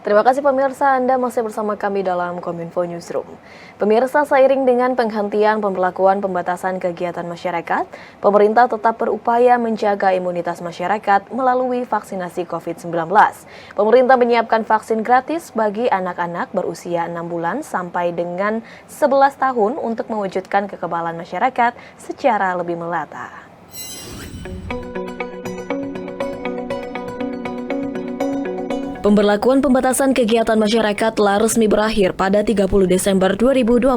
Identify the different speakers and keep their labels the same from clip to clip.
Speaker 1: Terima kasih pemirsa, Anda masih bersama kami dalam Kominfo Newsroom. Pemirsa, seiring dengan penghentian pemberlakuan pembatasan kegiatan masyarakat, pemerintah tetap berupaya menjaga imunitas masyarakat melalui vaksinasi COVID-19. Pemerintah menyiapkan vaksin gratis bagi anak-anak berusia 6 bulan sampai dengan 11 tahun untuk mewujudkan kekebalan masyarakat secara lebih merata. Pemberlakuan pembatasan kegiatan masyarakat telah resmi berakhir pada 30 Desember 2022.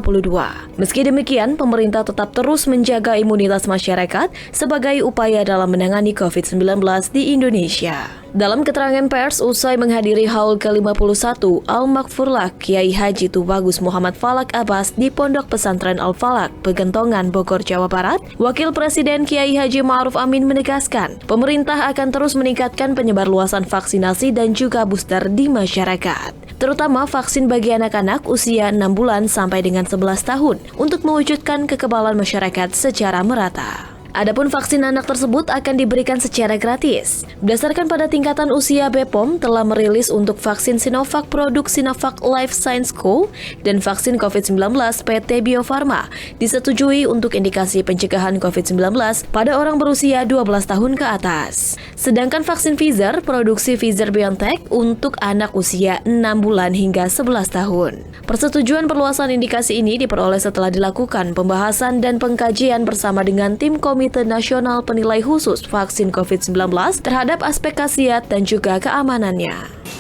Speaker 1: Meski demikian, pemerintah tetap terus menjaga imunitas masyarakat sebagai upaya dalam menangani COVID-19 di Indonesia. Dalam keterangan pers usai menghadiri haul ke-51 Al-Maghfurlah Kiai Haji Tubagus Muhammad Falak Abbas di Pondok Pesantren Al-Falak, Pegentongan, Bogor, Jawa Barat, Wakil Presiden Kiai Haji Ma'ruf Amin menegaskan, pemerintah akan terus meningkatkan penyebarluasan vaksinasi dan juga booster di masyarakat, terutama vaksin bagi anak-anak usia 6 bulan sampai dengan 11 tahun untuk mewujudkan kekebalan masyarakat secara merata. Adapun vaksin anak tersebut akan diberikan secara gratis. Berdasarkan pada tingkatan usia, BPOM telah merilis untuk vaksin Sinovac produk Sinovac Life Science Co. dan vaksin COVID-19 PT Bio Farma disetujui untuk indikasi pencegahan COVID-19 pada orang berusia 12 tahun ke atas. Sedangkan vaksin Pfizer produksi Pfizer-BioNTech untuk anak usia 6 bulan hingga 11 tahun. Persetujuan perluasan indikasi ini diperoleh setelah dilakukan pembahasan dan pengkajian bersama dengan tim Komite Nasional Penilai Khusus Vaksin COVID-19 terhadap aspek khasiat dan juga keamanannya.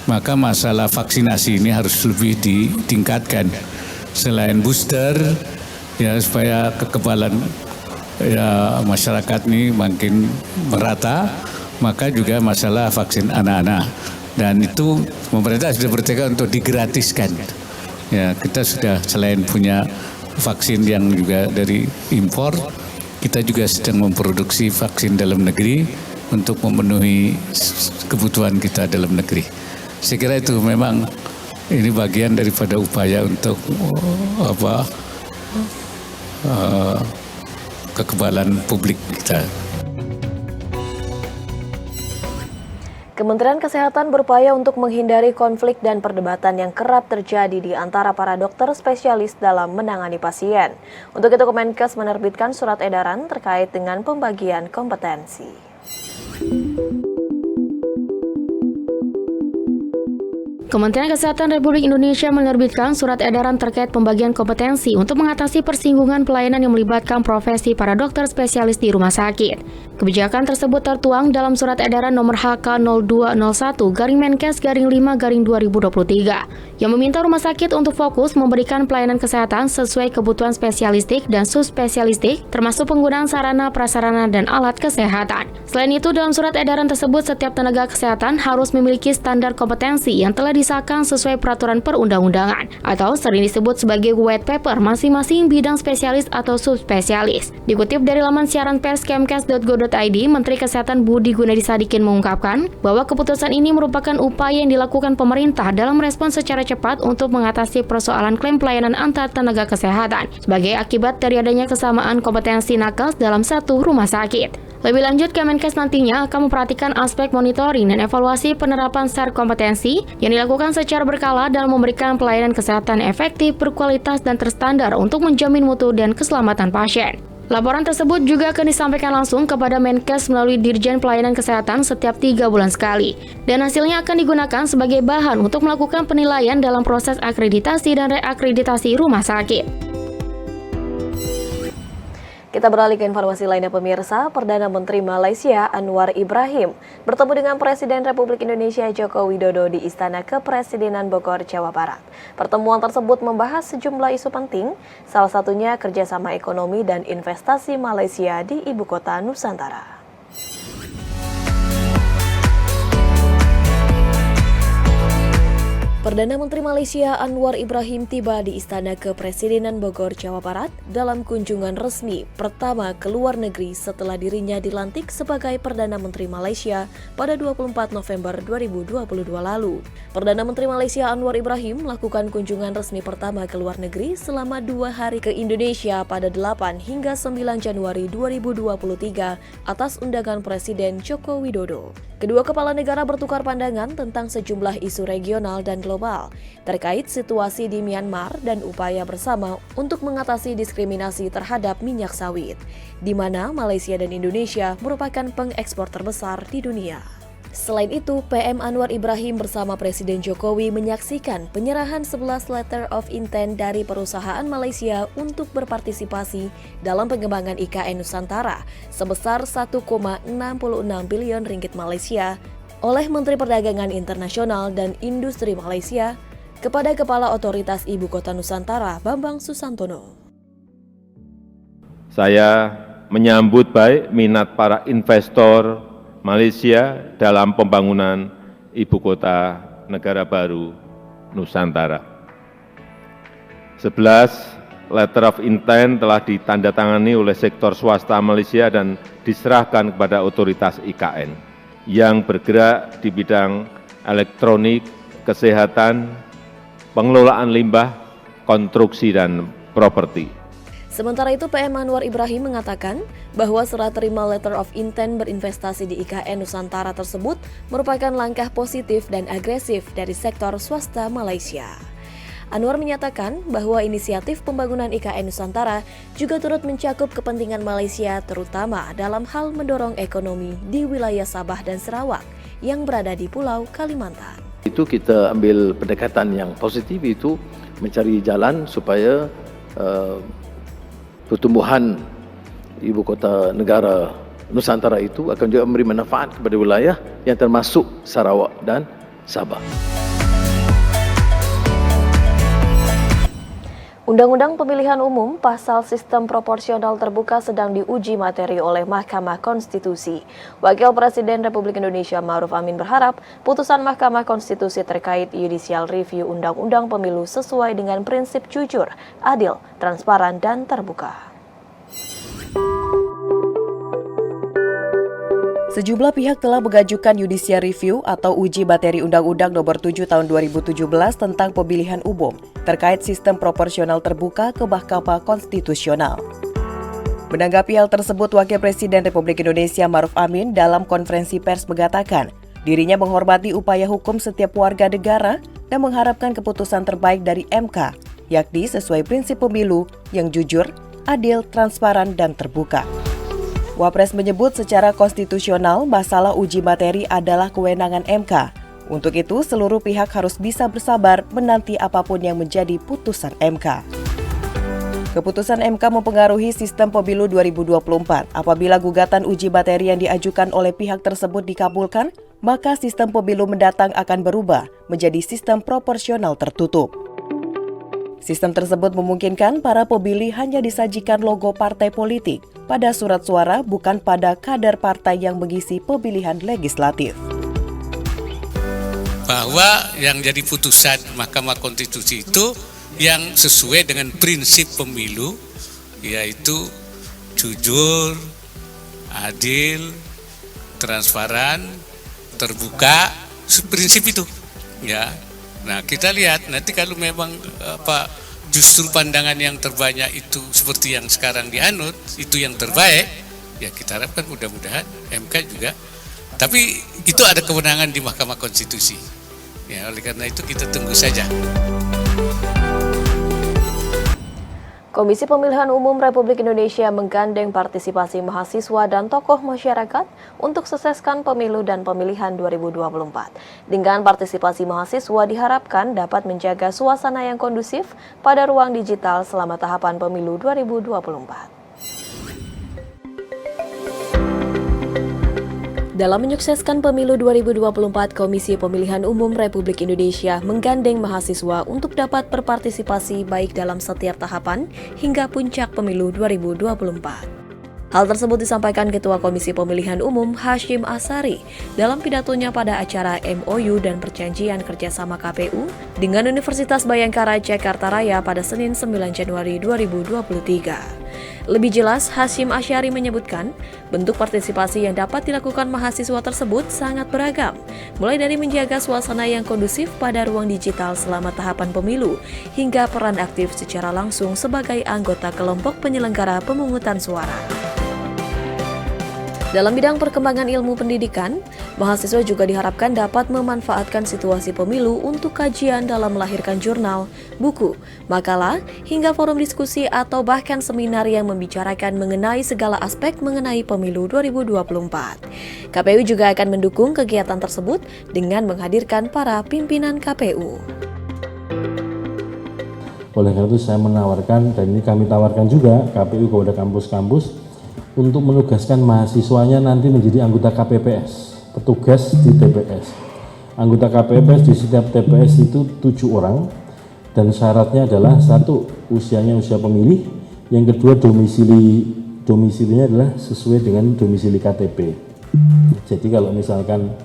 Speaker 2: Maka masalah vaksinasi ini harus lebih ditingkatkan. Selain booster, ya supaya kekebalan ya, masyarakat ini makin merata, maka juga masalah vaksin anak-anak. Dan itu pemerintah sudah bertekad untuk digratiskan. Ya, kita sudah selain punya vaksin yang juga dari impor, kita juga sedang memproduksi vaksin dalam negeri untuk memenuhi kebutuhan kita dalam negeri. Saya kira itu memang ini bagian daripada upaya untuk kekebalan publik kita.
Speaker 1: Kementerian Kesehatan berupaya untuk menghindari konflik dan perdebatan yang kerap terjadi di antara para dokter spesialis dalam menangani pasien. Untuk itu, Kemenkes menerbitkan surat edaran terkait dengan pembagian kompetensi.
Speaker 3: Kementerian Kesehatan Republik Indonesia menerbitkan surat edaran terkait pembagian kompetensi untuk mengatasi persinggungan pelayanan yang melibatkan profesi para dokter spesialis di rumah sakit. Kebijakan tersebut tertuang dalam surat edaran nomor HK0201-5-5-2023 yang meminta rumah sakit untuk fokus memberikan pelayanan kesehatan sesuai kebutuhan spesialistik dan subspesialistik termasuk penggunaan sarana, prasarana, dan alat kesehatan. Selain itu, dalam surat edaran tersebut setiap tenaga kesehatan harus memiliki standar kompetensi yang telah disahkan sesuai peraturan perundang-undangan atau sering disebut sebagai white paper masing-masing bidang spesialis atau subspesialis. Dikutip dari laman siaran pers kemkes.go.id, Menteri Kesehatan Budi Gunadi Sadikin mengungkapkan bahwa keputusan ini merupakan upaya yang dilakukan pemerintah dalam merespons secara cepat untuk mengatasi persoalan klaim pelayanan antar tenaga kesehatan sebagai akibat dari adanya kesamaan kompetensi nakes dalam satu rumah sakit. Lebih lanjut, Kemenkes nantinya akan memperhatikan aspek monitoring dan evaluasi penerapan SAR kompetensi yang dilakukan secara berkala dalam memberikan pelayanan kesehatan efektif, berkualitas, dan terstandar untuk menjamin mutu dan keselamatan pasien. Laporan tersebut juga akan disampaikan langsung kepada Menkes melalui Dirjen Pelayanan Kesehatan setiap 3 bulan sekali. Dan hasilnya akan digunakan sebagai bahan untuk melakukan penilaian dalam proses akreditasi dan reakreditasi rumah sakit.
Speaker 1: Kita beralih ke informasi lainnya pemirsa. Perdana Menteri Malaysia Anwar Ibrahim bertemu dengan Presiden Republik Indonesia Joko Widodo di Istana Kepresidenan Bogor, Jawa Barat. Pertemuan tersebut membahas sejumlah isu penting, salah satunya kerjasama ekonomi dan investasi Malaysia di Ibu Kota Nusantara. Perdana Menteri Malaysia Anwar Ibrahim tiba di Istana Kepresidenan Bogor, Jawa Barat dalam kunjungan resmi pertama ke luar negeri setelah dirinya dilantik sebagai Perdana Menteri Malaysia pada 24 November 2022 lalu. Perdana Menteri Malaysia Anwar Ibrahim melakukan kunjungan resmi pertama ke luar negeri selama 2 hari ke Indonesia pada 8 hingga 9 Januari 2023 atas undangan Presiden Joko Widodo. Kedua kepala negara bertukar pandangan tentang sejumlah isu regional dan global terkait situasi di Myanmar dan upaya bersama untuk mengatasi diskriminasi terhadap minyak sawit, di mana Malaysia dan Indonesia merupakan pengekspor terbesar di dunia. Selain itu, PM Anwar Ibrahim bersama Presiden Jokowi menyaksikan penyerahan 11 letter of intent dari perusahaan Malaysia untuk berpartisipasi dalam pengembangan IKN Nusantara sebesar 1,66 bilion ringgit Malaysia oleh Menteri Perdagangan Internasional dan Industri Malaysia kepada Kepala Otoritas Ibu Kota Nusantara Bambang Susantono.
Speaker 4: Saya menyambut baik minat para investor Malaysia dalam pembangunan Ibu Kota Negara Baru Nusantara. 11 letter of intent telah ditandatangani oleh sektor swasta Malaysia dan diserahkan kepada otoritas IKN yang bergerak di bidang elektronik, kesehatan, pengelolaan limbah, konstruksi, dan properti.
Speaker 1: Sementara itu, PM Anwar Ibrahim mengatakan bahwa serah terima letter of intent berinvestasi di IKN Nusantara tersebut merupakan langkah positif dan agresif dari sektor swasta Malaysia. Anwar menyatakan bahwa inisiatif pembangunan IKN Nusantara juga turut mencakup kepentingan Malaysia terutama dalam hal mendorong ekonomi di wilayah Sabah dan Sarawak yang berada di Pulau Kalimantan.
Speaker 5: Itu kita ambil pendekatan yang positif, itu mencari jalan supaya pertumbuhan Ibu Kota Negara Nusantara itu akan juga memberi manfaat kepada wilayah yang termasuk Sarawak dan Sabah.
Speaker 1: Undang-Undang Pemilihan Umum pasal sistem proporsional terbuka sedang diuji materi oleh Mahkamah Konstitusi. Wakil Presiden Republik Indonesia Ma'ruf Amin berharap putusan Mahkamah Konstitusi terkait judicial review Undang-Undang Pemilu sesuai dengan prinsip jujur, adil, transparan, dan terbuka. Sejumlah pihak telah mengajukan judicial review atau uji materi Undang-Undang Nomor 7 Tahun 2017 tentang pemilihan umum terkait sistem proporsional terbuka ke Mahkamah Konstitusional. Menanggapi hal tersebut, Wakil Presiden Republik Indonesia Ma'ruf Amin dalam konferensi pers mengatakan dirinya menghormati upaya hukum setiap warga negara dan mengharapkan keputusan terbaik dari MK, yakni sesuai prinsip pemilu yang jujur, adil, transparan, dan terbuka. Wapres menyebut secara konstitusional masalah uji materi adalah kewenangan MK. Untuk itu, seluruh pihak harus bisa bersabar menanti apapun yang menjadi putusan MK. Keputusan MK mempengaruhi sistem pemilu 2024. Apabila gugatan uji materi yang diajukan oleh pihak tersebut dikabulkan, maka sistem pemilu mendatang akan berubah menjadi sistem proporsional tertutup. Sistem tersebut memungkinkan para pemilih hanya disajikan logo partai politik pada surat suara, bukan pada kadar partai yang mengisi pemilihan legislatif.
Speaker 2: Bahwa yang jadi putusan Mahkamah Konstitusi itu yang sesuai dengan prinsip pemilu, yaitu jujur, adil, transparan, terbuka, prinsip itu. Ya. Nah, kita lihat nanti kalau memang justru pandangan yang terbanyak itu seperti yang sekarang dianut, itu yang terbaik, ya kita harapkan mudah-mudahan MK juga. Tapi itu ada kewenangan di Mahkamah Konstitusi. Ya, oleh karena itu kita tunggu saja.
Speaker 1: Komisi Pemilihan Umum Republik Indonesia menggandeng partisipasi mahasiswa dan tokoh masyarakat untuk sukseskan pemilu dan pemilihan 2024. Dengan partisipasi mahasiswa diharapkan dapat menjaga suasana yang kondusif pada ruang digital selama tahapan pemilu 2024. Dalam menyukseskan pemilu 2024, Komisi Pemilihan Umum Republik Indonesia menggandeng mahasiswa untuk dapat berpartisipasi baik dalam setiap tahapan hingga puncak pemilu 2024. Hal tersebut disampaikan Ketua Komisi Pemilihan Umum Hashim Asari dalam pidatonya pada acara MOU dan Perjanjian Kerjasama KPU dengan Universitas Bayangkara Jakarta Raya pada Senin 9 Januari 2023. Lebih jelas, Hashim Asyari menyebutkan, bentuk partisipasi yang dapat dilakukan mahasiswa tersebut sangat beragam, mulai dari menjaga suasana yang kondusif pada ruang digital selama tahapan pemilu, hingga peran aktif secara langsung sebagai anggota kelompok penyelenggara pemungutan suara. Dalam bidang perkembangan ilmu pendidikan, mahasiswa juga diharapkan dapat memanfaatkan situasi pemilu untuk kajian dalam melahirkan jurnal, buku, makalah, hingga forum diskusi atau bahkan seminar yang membicarakan mengenai segala aspek mengenai pemilu 2024. KPU juga akan mendukung kegiatan tersebut dengan menghadirkan para pimpinan KPU.
Speaker 6: Oleh karena itu saya menawarkan, dan ini kami tawarkan juga KPU kepada kampus-kampus untuk menugaskan mahasiswanya nanti menjadi anggota KPPS, petugas di TPS. Anggota KPPS di setiap TPS itu 7 orang, dan syaratnya adalah 1, usianya usia pemilih, yang kedua domisilinya adalah sesuai dengan domisili KTP. Jadi kalau misalkan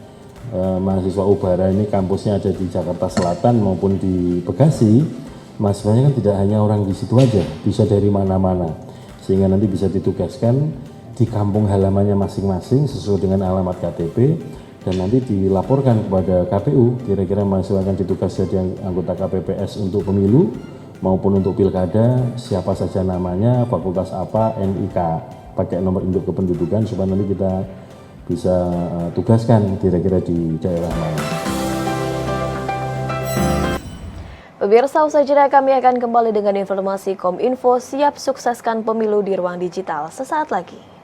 Speaker 6: mahasiswa Ubara ini kampusnya ada di Jakarta Selatan maupun di Bekasi, mahasiswanya kan tidak hanya orang di situ aja, bisa dari mana-mana. Sehingga nanti bisa ditugaskan di kampung halamannya masing-masing sesuai dengan alamat KTP, dan nanti dilaporkan kepada KPU kira-kira mahasiswa akan ditugas jadi anggota KPPS untuk pemilu maupun untuk pilkada, siapa saja namanya, fakultas apa, NIK, pakai nomor induk kependudukan supaya nanti kita bisa tugaskan kira-kira di daerah mana.
Speaker 1: Pemirsa, usai jeda kami akan kembali dengan informasi Kominfo siap sukseskan pemilu di ruang digital sesaat lagi.